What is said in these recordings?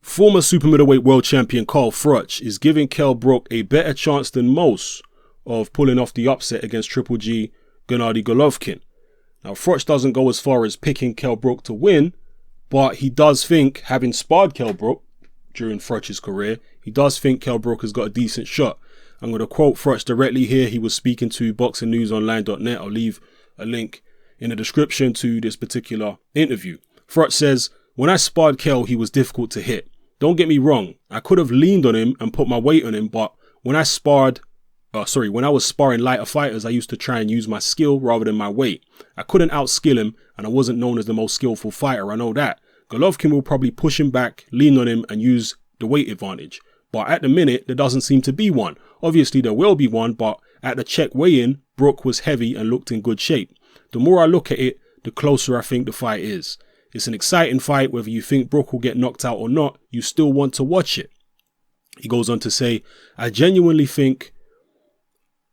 Former super middleweight world champion Carl Froch is giving Kell Brook a better chance than most of pulling off the upset against Triple G Gennady Golovkin. Now, Froch doesn't go as far as picking Kell Brook to win, but he does think, having sparred Kell Brook during Froch's career, he does think Kell Brook has got a decent shot. I'm going to quote Froch directly here. He was speaking to boxingnewsonline.net. I'll leave a link in the description to this particular interview. Froch says, "When I sparred Kell, he was difficult to hit. Don't get me wrong, I could have leaned on him and put my weight on him, but when I was sparring lighter fighters, I used to try and use my skill rather than my weight. I couldn't outskill him, and I wasn't known as the most skillful fighter, I know that. Golovkin will probably push him back, lean on him, and use the weight advantage. But at the minute, there doesn't seem to be one. Obviously, there will be one, but at the check weigh-in, Brook was heavy and looked in good shape. The more I look at it, the closer I think the fight is. It's an exciting fight. Whether you think Brook will get knocked out or not, you still want to watch it." He goes on to say, "I genuinely think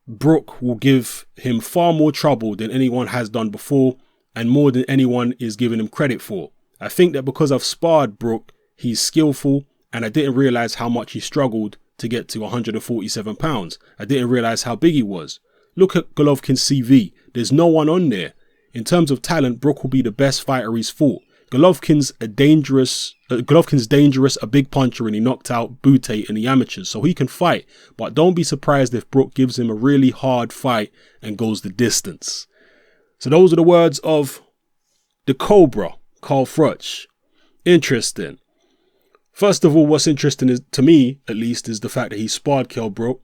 Brook will give him far more trouble than anyone has done before, and more than anyone is giving him credit for. I think that because I've sparred Brook, he's skillful, and I didn't realize how much he struggled to get to 147 pounds. I didn't realize how big he was. Look at Golovkin's CV. There's no one on there. In terms of talent, Brook will be the best fighter he's fought. Golovkin's dangerous, a big puncher, and he knocked out Bute in the amateurs, so he can fight. But don't be surprised if Brook gives him a really hard fight and goes the distance." So those are the words of the Cobra, Carl Froch. Interesting. First of all, what's interesting is, to me at least, is the fact that he sparred Kell Brook,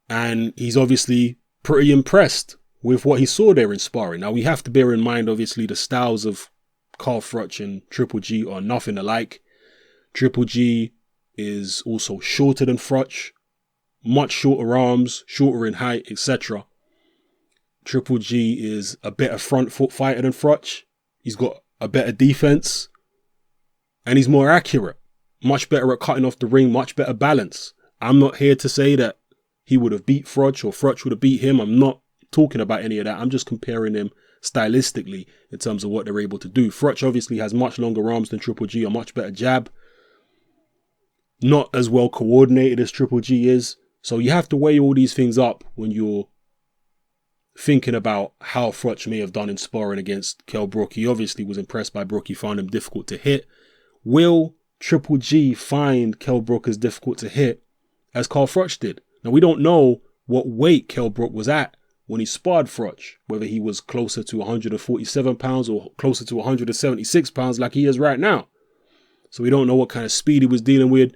and he's obviously pretty impressed with what he saw there in sparring. Now, we have to bear in mind, obviously, the styles of Carl Froch and Triple G are nothing alike. Triple G is also shorter than Froch, much shorter arms, shorter in height, etc. Triple G is a better front foot fighter than Froch. He's got a better defense, and he's more accurate, much better at cutting off the ring, much better balance. I'm not here to say that he would have beat Froch or Froch would have beat him. I'm not talking about any of that. I'm just comparing them stylistically in terms of what they're able to do. Froch obviously has much longer arms than Triple G, a much better jab, not as well coordinated as Triple G is. So you have to weigh all these things up when you're thinking about how Froch may have done in sparring against Kell Brook. He obviously was impressed by Brook. He found him difficult to hit. Will Triple G find Kell Brook as difficult to hit as Carl Froch did? Now, we don't know what weight Kell Brook was at when he sparred Froch, whether he was closer to 147 pounds or closer to 176 pounds like he is right now. So we don't know what kind of speed he was dealing with.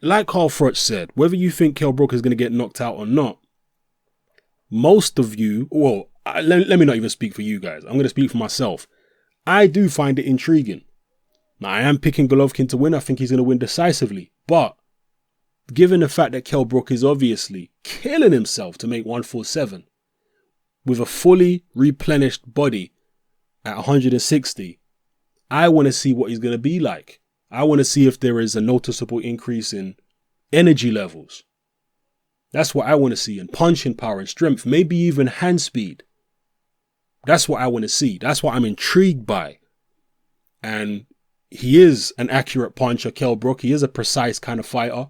Like Carl Froch said, whether you think Kell Brook is going to get knocked out or not, most of you, well, let me not even speak for you guys. I'm going to speak for myself. I do find it intriguing. Now, I am picking Golovkin to win. I think he's going to win decisively. But given the fact that Kell Brook is obviously killing himself to make 147 with a fully replenished body at 160, I want to see what he's going to be like. I want to see if there is a noticeable increase in energy levels. That's what I want to see, in punching power and strength, maybe even hand speed. That's what I want to see. That's what I'm intrigued by. And he is an accurate puncher, Kell Brook. He is a precise kind of fighter.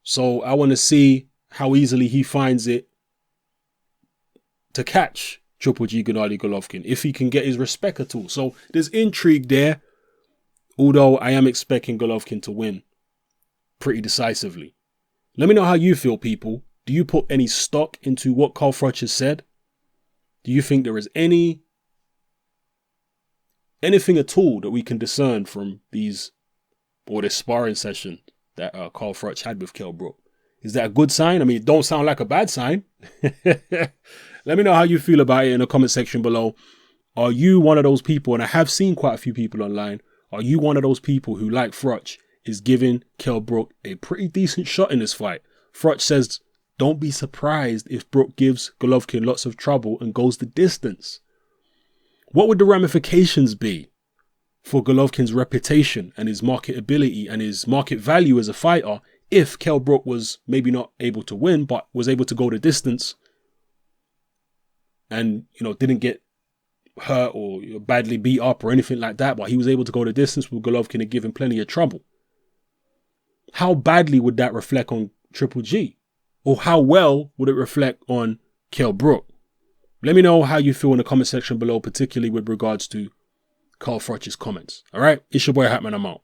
So I want to see how easily he finds it to catch Triple G Gennady Golovkin, if he can get his respect at all. So there's intrigue there, although I am expecting Golovkin to win pretty decisively. Let me know how you feel, people. Do you put any stock into what Carl Froch has said? Do you think there is anything at all that we can discern from this sparring session that Carl Froch had with Kell Brook? Is that a good sign? I mean, it don't sound like a bad sign. Let me know how you feel about it in the comment section below. Are you one of those people, and I have seen quite a few people online, are you one of those people who, like Froch, is giving Kell Brook a pretty decent shot in this fight? Froch says, don't be surprised if Brook gives Golovkin lots of trouble and goes the distance. What would the ramifications be for Golovkin's reputation and his marketability and his market value as a fighter if Kell Brook was maybe not able to win, but was able to go the distance and, didn't get hurt or badly beat up or anything like that, but he was able to go the distance with Golovkin and give him plenty of trouble. How badly would that reflect on Triple G? Or how well would it reflect on Kell Brook? Let me know how you feel in the comment section below, particularly with regards to Carl Froch's comments. All right, it's your boy Hatman, I'm out.